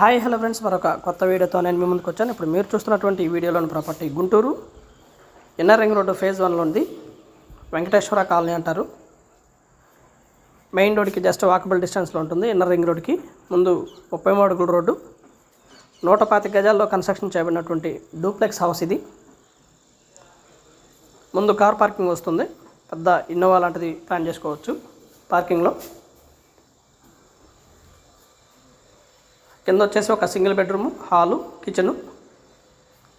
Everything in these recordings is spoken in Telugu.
హాయ్ హలో ఫ్రెండ్స్, మరొక కొత్త వీడియోతో నేను మీ ముందుకు వచ్చాను. ఇప్పుడు మీరు చూస్తున్నటువంటి ఈ వీడియోలోని property Guntur inner ring road phase 1లో ఉంది. వెంకటేశ్వర కాలనీ అంటారు. మెయిన్ రోడ్కి జస్ట్ వాకబుల్ డిస్టెన్స్లో ఉంటుంది. ఇన్నర్ రింగ్ రోడ్కి ముందు 33 అడుగుల రోడ్డు, 125 గజాల్లో కన్స్ట్రక్షన్ చేయబడినటువంటి డూప్లెక్స్ హౌస్ ఇది. ముందు కార్ పార్కింగ్ వస్తుంది. పెద్ద ఇన్నోవా లాంటిది ప్లాన్ చేసుకోవచ్చు పార్కింగ్లో. కింద వచ్చేసి ఒక సింగిల్ బెడ్రూమ్, హాలు, కిచెను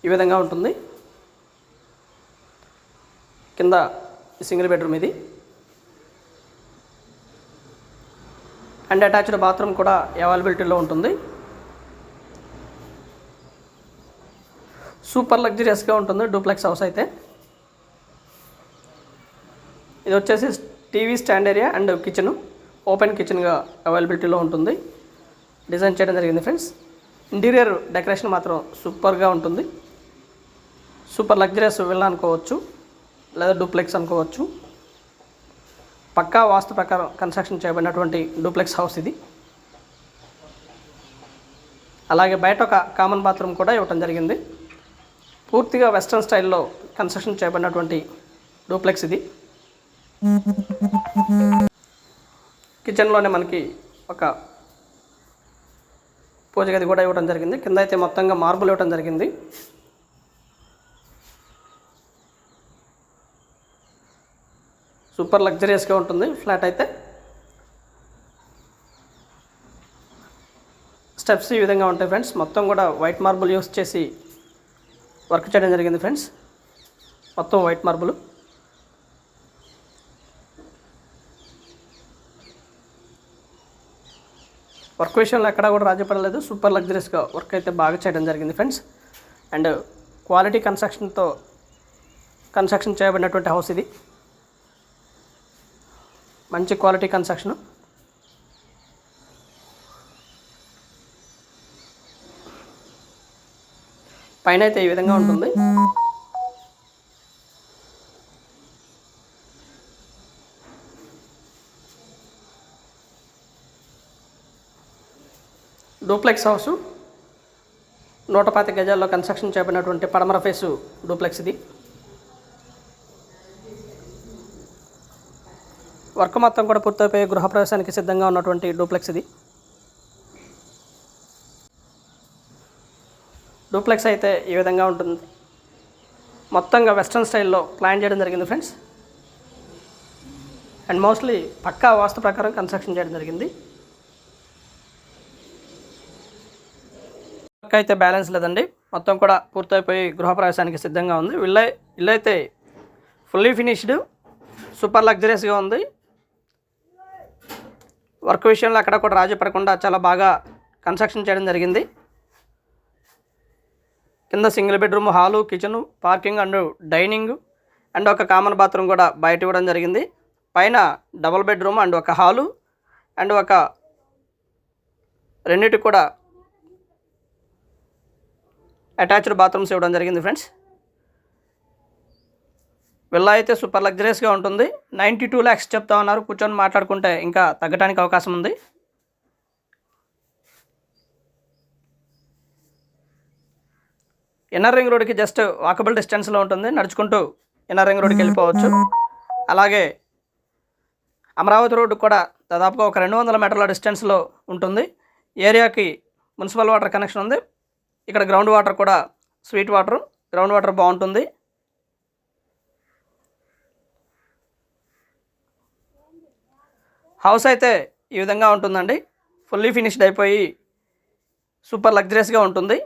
ఈ విధంగా ఉంటుంది. కింద సింగిల్ బెడ్రూమ్ ఇది. అండ్ అటాచ్డ్ బాత్రూమ్ కూడా అవైలబిలిటీలో ఉంటుంది. సూపర్ లగ్జరియస్గా ఉంటుంది డూప్లెక్స్ హౌస్ అయితే. ఇది వచ్చేసి TV stand area and kitchen, open కిచెన్గా అవైలబిలిటీలో ఉంటుంది. డిజైన్ చేయడం జరిగింది ఫ్రెండ్స్. ఇంటీరియర్ డెకరేషన్ మాత్రం సూపర్గా ఉంటుంది. సూపర్ లగ్జరియస్ విల్లా అనుకోవచ్చు, లేదా డూప్లెక్స్ అనుకోవచ్చు. పక్కా వాస్తు ప్రకారం కన్స్ట్రక్షన్ చేయబడినటువంటి డూప్లెక్స్ హౌస్ ఇది. అలాగే బయట ఒక కామన్ బాత్రూమ్ కూడా ఇవ్వటం జరిగింది. పూర్తిగా వెస్ట్రన్ స్టైల్లో కన్స్ట్రక్షన్ చేయబడినటువంటి డూప్లెక్స్ ఇది. కిచెన్లోనే మనకి ఒక పూజ గది కూడా ఇవ్వడం జరిగింది. కింద అయితే మొత్తంగా మార్బుల్ ఇవ్వడం జరిగింది. సూపర్ లగ్జరియస్గా ఉంటుంది ఫ్లాట్ అయితే. స్టెప్స్ ఈ విధంగా ఉంటాయి ఫ్రెండ్స్. మొత్తం కూడా వైట్ మార్బుల్ యూస్ చేసి వర్క్ చేయడం జరిగింది ఫ్రెండ్స్. మొత్తం వైట్ మార్బుల్. వర్క్ విషయంలో ఎక్కడా కూడా రాజీ పడలేదు. సూపర్ లగ్జరీస్గా వర్క్ అయితే బాగా చేయడం జరిగింది ఫ్రెండ్స్. అండ్ క్వాలిటీ కన్స్ట్రక్షన్తో కన్స్ట్రక్షన్ చేయబడినటువంటి హౌస్ ఇది. మంచి క్వాలిటీ కన్స్ట్రక్షన్. పైన అయితే ఈ విధంగా ఉంటుంది. డూప్లెక్స్ హౌస్ 125 గజాల్లో కన్స్ట్రక్షన్ చేయబడినటువంటి పడమర ఫేసు డూప్లెక్స్ ఇది. వర్క్ మొత్తం కూడా పూర్తయిపోయి గృహప్రవేశానికి సిద్ధంగా ఉన్నటువంటి డూప్లెక్స్ ఇది. డూప్లెక్స్ అయితే ఈ విధంగా ఉంటుంది. మొత్తంగా వెస్ట్రన్ స్టైల్లో ప్లాన్ చేయడం జరిగింది ఫ్రెండ్స్. అండ్ మోస్ట్లీ పక్కా వాస్తు ప్రకారం కన్స్ట్రక్షన్ చేయడం జరిగింది. అయితే బ్యాలెన్స్ లేదండి. మొత్తం కూడా పూర్తయిపోయి గృహప్రవేశానికి సిద్ధంగా ఉంది. ఇల్లు అయితే ఫుల్లీ ఫినిష్డ్, సూపర్ లగ్జరియస్గా ఉంది. వర్క్ విషయంలో అక్కడ కూడా రాజీ పడకుండా చాలా బాగా కన్స్ట్రక్షన్ చేయడం జరిగింది. కింద single bedroom, hall, kitchen, parking and dining and ఒక కామన్ బాత్రూమ్ కూడా బయట ఇవ్వడం జరిగింది. పైన డబుల్ బెడ్రూమ్ అండ్ ఒక హాలు అండ్ ఒక రెండింటి కూడా అటాచ్డ్ బాత్రూమ్స్ ఇవ్వడం జరిగింది ఫ్రెండ్స్. విల్లా అయితే సూపర్ లగ్జరియస్గా ఉంటుంది. 92 lakhs చెప్తా ఉన్నారు. కూర్చొని మాట్లాడుకుంటే ఇంకా తగ్గడానికి అవకాశం ఉంది. ఇన్నర్ రింగ్ రోడ్కి జస్ట్ వాకబుల్ డిస్టెన్స్లో ఉంటుంది. నడుచుకుంటూ ఇన్నర్ రింగ్ రోడ్కి వెళ్ళిపోవచ్చు. అలాగే అమరావతి రోడ్డు కూడా దాదాపుగా ఒక 200 మీటర్ల డిస్టెన్స్లో ఉంటుంది. ఏరియాకి మున్సిపల్ వాటర్ కనెక్షన్ ఉంది. ఇక్కడ గ్రౌండ్ వాటర్ కూడా స్వీట్ వాటర్, గ్రౌండ్ వాటర్ బాగుంటుంది. హౌస్ అయితే ఈ విధంగా ఉంటుందండి. ఫుల్లీ ఫినిష్డ్ అయిపోయి సూపర్ లగ్జరియస్గా ఉంటుంది.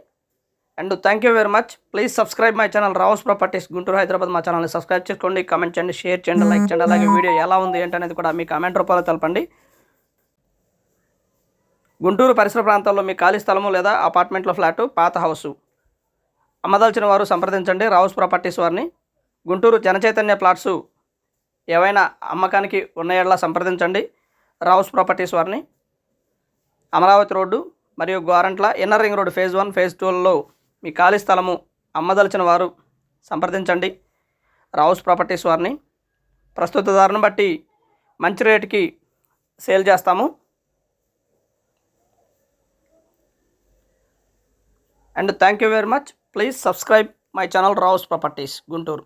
And thank you very much. Please subscribe my channel Rao's properties Guntur, Hyderabad. మా ఛానల్ని సబ్స్క్రైబ్ చేసుకోండి, కామెంట్ చేయండి, షేర్ చేయండి, లైక్ చేయండి. అలాగే వీడియో ఎలా ఉంది ఏంటనేది కూడా మీ కామెంట్ రూపంలో తెలపండి. గుంటూరు పరిసర ప్రాంతాల్లో మీ ఖాళీ స్థలము లేదా అపార్ట్మెంట్లో ఫ్లాటు, పాత హౌసు అమ్మదలిచిన వారు సంప్రదించండి రావుస్ ప్రాపర్టీస్ వారిని. గుంటూరు జనచైతన్య ప్లాట్సు ఏవైనా అమ్మకానికి ఉన్నాయలా సంప్రదించండి రావుస్ ప్రాపర్టీస్ వారిని. అమరావతి రోడ్డు మరియు Gorantla inner ring road phase 1, phase 2లలో మీ ఖాళీ స్థలము అమ్మదలిచిన వారు సంప్రదించండి రావుస్ ప్రాపర్టీస్ వారిని. ప్రస్తుత ధరను బట్టి మంచి రేటుకి సేల్ చేస్తాము. And thank you very much. Please subscribe my channel Rao's properties Guntur.